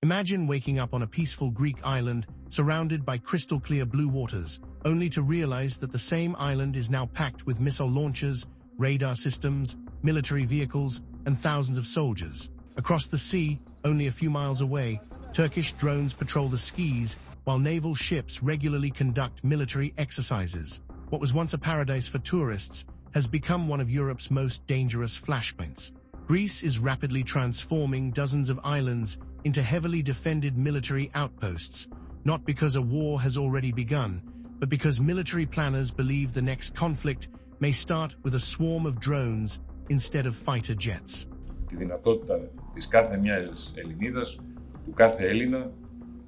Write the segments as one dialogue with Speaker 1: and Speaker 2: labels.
Speaker 1: Imagine waking up on a peaceful Greek island surrounded by crystal-clear blue waters, only to realize that the same island is now packed with missile launchers, radar systems, military vehicles, and thousands of soldiers. Across the sea, only a few miles away, Turkish drones patrol the skies, while naval ships regularly conduct military exercises. What was once a paradise for tourists has become one of Europe's most dangerous flashpoints. Greece is rapidly transforming dozens of islands into heavily defended military outposts, not because a war has already begun, but because military planners believe the next conflict may start with a swarm of drones instead of fighter jets.
Speaker 2: Τη δυνατότητα της κάθε μιας Ελληνίδας, του κάθε Έλληνα,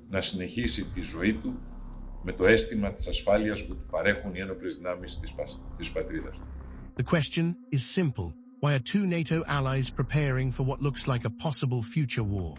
Speaker 2: να συνεχίσει τη ζωή του με το αίσθημα της ασφάλειας που του παρέχουν οι ένοπλες δυνάμεις της πατρίδας του.
Speaker 1: The question is simple. Why are two NATO allies preparing for what looks like a possible future war?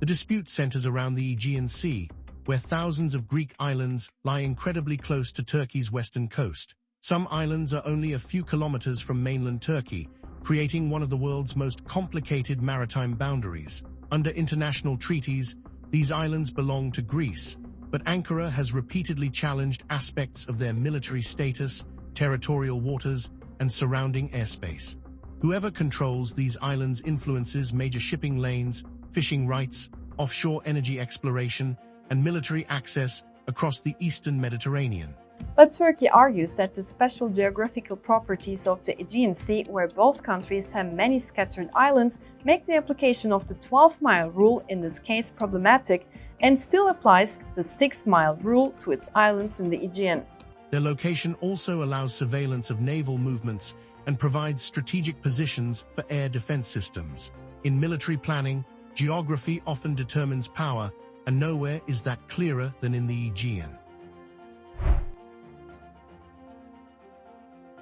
Speaker 1: The dispute centers around the Aegean Sea, where thousands of Greek islands lie incredibly close to Turkey's western coast. Some islands are only a few kilometers from mainland Turkey, creating one of the world's most complicated maritime boundaries. Under international treaties, these islands belong to Greece, but Ankara has repeatedly challenged aspects of their military status, territorial waters, and surrounding airspace. Whoever controls these islands influences major shipping lanes, fishing rights, offshore energy exploration, and military access across the eastern Mediterranean.
Speaker 3: But Turkey argues that the special geographical properties of the Aegean Sea, where both countries have many scattered islands, make the application of the 12-mile rule in this case problematic, and still applies the 6-mile rule to its islands in the Aegean.
Speaker 1: Their location also allows surveillance of naval movements and provides strategic positions for air defense systems. In military planning, geography often determines power, and nowhere is that clearer than in the Aegean.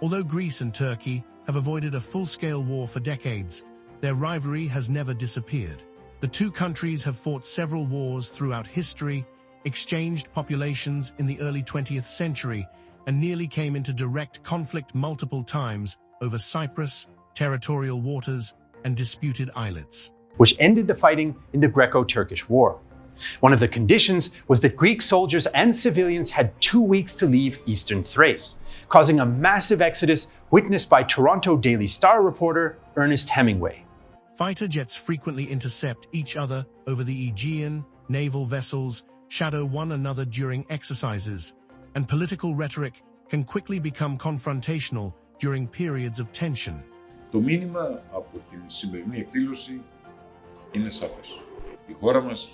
Speaker 1: Although Greece and Turkey have avoided a full-scale war for decades, their rivalry has never disappeared. The two countries have fought several wars throughout history, exchanged populations in the early 20th century, and nearly came into direct conflict multiple times over Cyprus, territorial waters, and disputed islets,
Speaker 4: which ended the fighting in the Greco-Turkish War. One of the conditions was that Greek soldiers and civilians had 2 weeks to leave eastern Thrace, causing a massive exodus witnessed by Toronto Daily Star reporter Ernest Hemingway.
Speaker 1: Fighter jets frequently intercept each other over the Aegean, naval vessels shadow one another during exercises, and political rhetoric can quickly become confrontational during periods of tension.
Speaker 2: Το μήνυμα από την σημερινή εκδήλωση είναι σαφές. Η χώρα μας,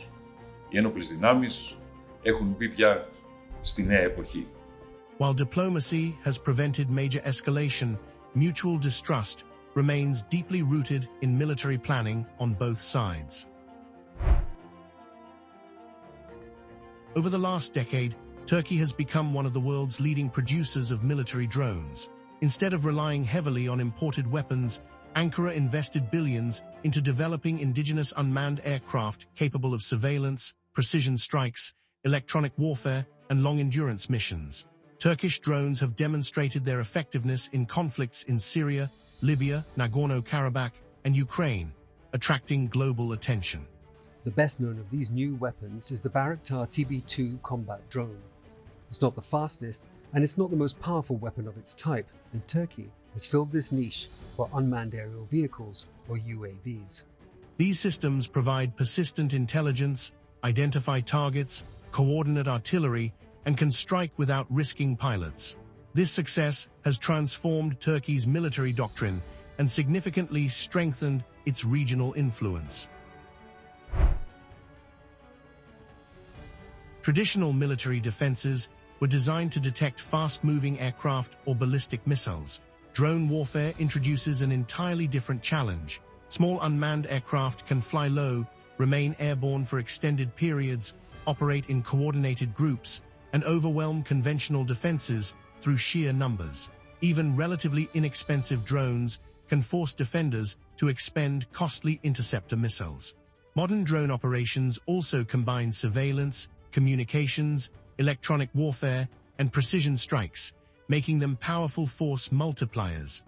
Speaker 2: οι ένοπλες δυνάμεις έχουν μπει πια στη νέα εποχή.
Speaker 1: While diplomacy has prevented major escalation, mutual distrust remains deeply rooted in military planning on both sides. Over the last decade, Turkey has become one of the world's leading producers of military drones. Instead of relying heavily on imported weapons, Ankara invested billions into developing indigenous unmanned aircraft capable of surveillance, precision strikes, electronic warfare, and long-endurance missions. Turkish drones have demonstrated their effectiveness in conflicts in Syria, Libya, Nagorno-Karabakh, and Ukraine, attracting global attention.
Speaker 5: The best known of these new weapons is the Bayraktar TB2 combat drone. It's not the fastest, and it's not the most powerful weapon of its type, and Turkey has filled this niche for unmanned aerial vehicles, or UAVs.
Speaker 1: These systems provide persistent intelligence, identify targets, coordinate artillery, and can strike without risking pilots. This success has transformed Turkey's military doctrine and significantly strengthened its regional influence. Traditional military defenses were designed to detect fast-moving aircraft or ballistic missiles. Drone warfare introduces an entirely different challenge. Small unmanned aircraft can fly low, remain airborne for extended periods, operate in coordinated groups, and overwhelm conventional defenses through sheer numbers. Even relatively inexpensive drones can force defenders to expend costly interceptor missiles. Modern drone operations also combine surveillance, communications, electronic warfare, and precision strikes, making them powerful force multipliers.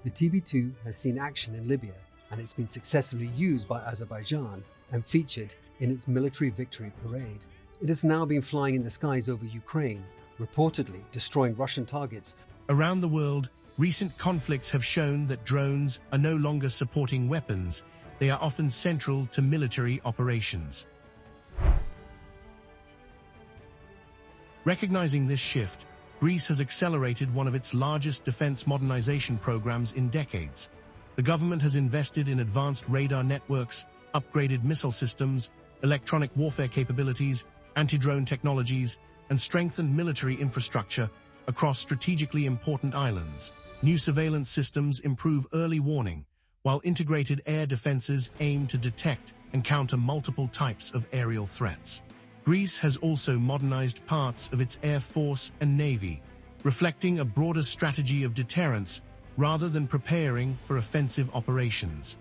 Speaker 5: The TB2 has seen action in Libya and it's been successfully used by Azerbaijan and featured in its military victory parade. It has now been flying in the skies over Ukraine, reportedly destroying Russian targets.
Speaker 1: Around the world, recent conflicts have shown that drones are no longer supporting weapons, they are often central to military operations. Recognizing this shift, Greece has accelerated one of its largest defense modernization programs in decades. The government has invested in advanced radar networks, upgraded missile systems, electronic warfare capabilities, anti-drone technologies, and strengthened military infrastructure across strategically important islands. New surveillance systems improve early warning, while integrated air defenses aim to detect and counter multiple types of aerial threats. Greece has also modernized parts of its air force and navy, reflecting a broader strategy of deterrence rather than preparing for offensive operations.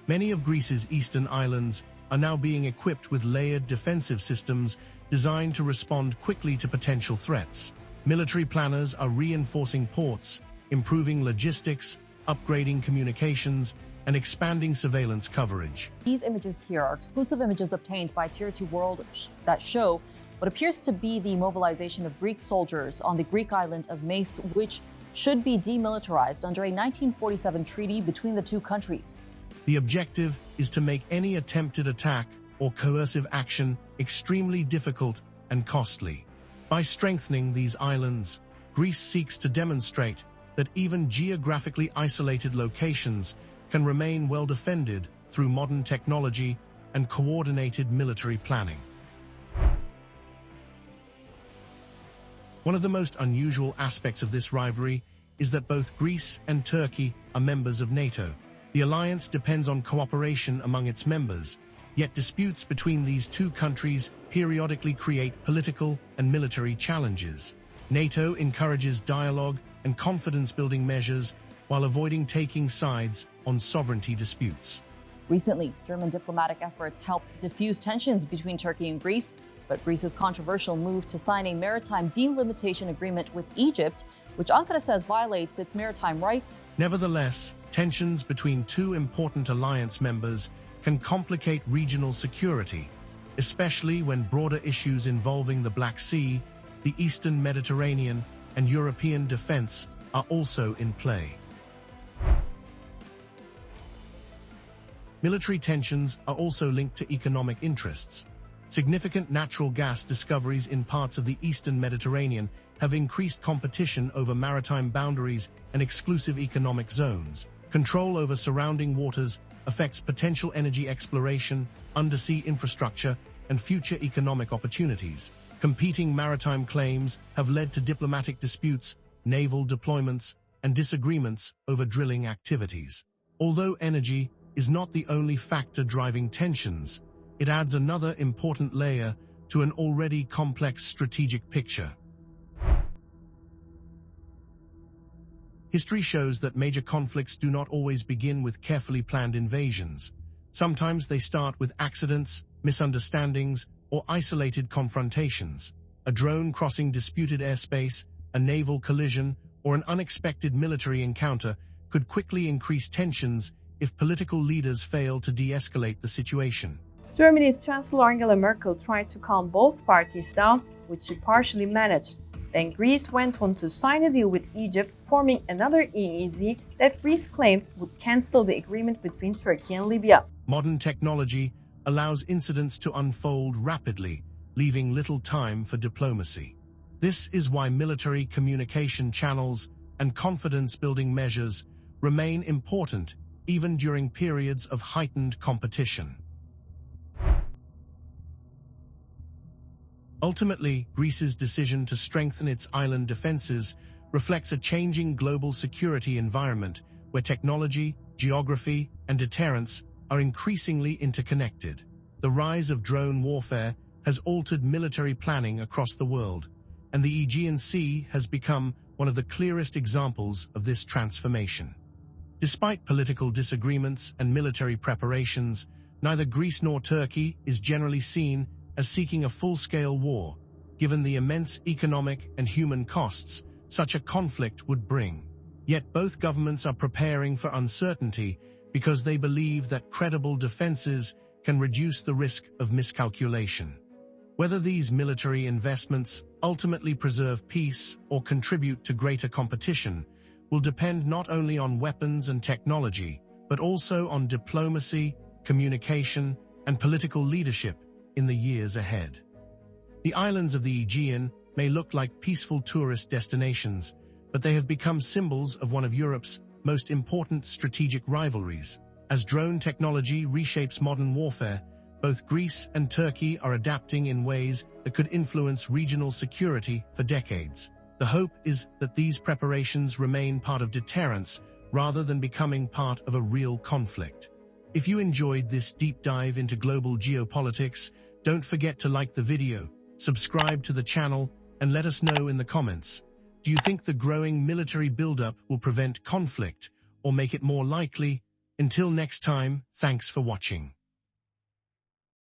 Speaker 1: Many of Greece's eastern islands are now being equipped with layered defensive systems designed to respond quickly to potential threats. Military planners are reinforcing ports, improving logistics, upgrading communications, and expanding surveillance coverage.
Speaker 6: These images here are exclusive images obtained by Tier 2 World that show what appears to be the mobilization of Greek soldiers on the Greek island of Mace, which should be demilitarized under a 1947 treaty between the two countries.
Speaker 1: The objective is to make any attempted attack or coercive action extremely difficult and costly. By strengthening these islands, Greece seeks to demonstrate that even geographically isolated locations can remain well defended through modern technology and coordinated military planning. One of the most unusual aspects of this rivalry is that both Greece and Turkey are members of NATO. The alliance depends on cooperation among its members, yet disputes between these two countries periodically create political and military challenges. NATO encourages dialogue and confidence-building measures while avoiding taking sides on sovereignty disputes.
Speaker 6: Recently, German diplomatic efforts helped diffuse tensions between Turkey and Greece, but Greece's controversial move to sign a maritime delimitation agreement with Egypt, which Ankara says violates its maritime rights.
Speaker 1: Nevertheless, tensions between two important alliance members can complicate regional security, especially when broader issues involving the Black Sea, the Eastern Mediterranean, and European defense are also in play. Military tensions are also linked to economic interests. Significant natural gas discoveries in parts of the Eastern Mediterranean have increased competition over maritime boundaries and exclusive economic zones. Control over surrounding waters affects potential energy exploration, undersea infrastructure, and future economic opportunities. Competing maritime claims have led to diplomatic disputes, naval deployments, and disagreements over drilling activities. Although energy is not the only factor driving tensions, it adds another important layer to an already complex strategic picture. History shows that major conflicts do not always begin with carefully planned invasions. Sometimes they start with accidents, misunderstandings, or isolated confrontations. A drone crossing disputed airspace, a naval collision, or an unexpected military encounter could quickly increase tensions if political leaders fail to de-escalate the situation.
Speaker 3: Germany's Chancellor Angela Merkel tried to calm both parties down, which she partially managed. Then Greece went on to sign a deal with Egypt, forming another EEZ that Greece claimed would cancel the agreement between Turkey and Libya.
Speaker 1: Modern technology allows incidents to unfold rapidly, leaving little time for diplomacy. This is why military communication channels and confidence-building measures remain important even during periods of heightened competition. Ultimately, Greece's decision to strengthen its island defenses reflects a changing global security environment where technology, geography, and deterrence are increasingly interconnected. The rise of drone warfare has altered military planning across the world, and the Aegean Sea has become one of the clearest examples of this transformation. Despite political disagreements and military preparations, neither Greece nor Turkey is generally seen as seeking a full-scale war, given the immense economic and human costs such a conflict would bring. Yet both governments are preparing for uncertainty because they believe that credible defenses can reduce the risk of miscalculation. Whether these military investments ultimately preserve peace or contribute to greater competition will depend not only on weapons and technology, but also on diplomacy, communication, and political leadership in the years ahead. The islands of the Aegean may look like peaceful tourist destinations, but they have become symbols of one of Europe's most important strategic rivalries. As drone technology reshapes modern warfare, both Greece and Turkey are adapting in ways that could influence regional security for decades. The hope is that these preparations remain part of deterrence rather than becoming part of a real conflict. If you enjoyed this deep dive into global geopolitics, don't forget to like the video, subscribe to the channel, and let us know in the comments. Do you think the growing military buildup will prevent conflict or make it more likely? Until next time, thanks for watching.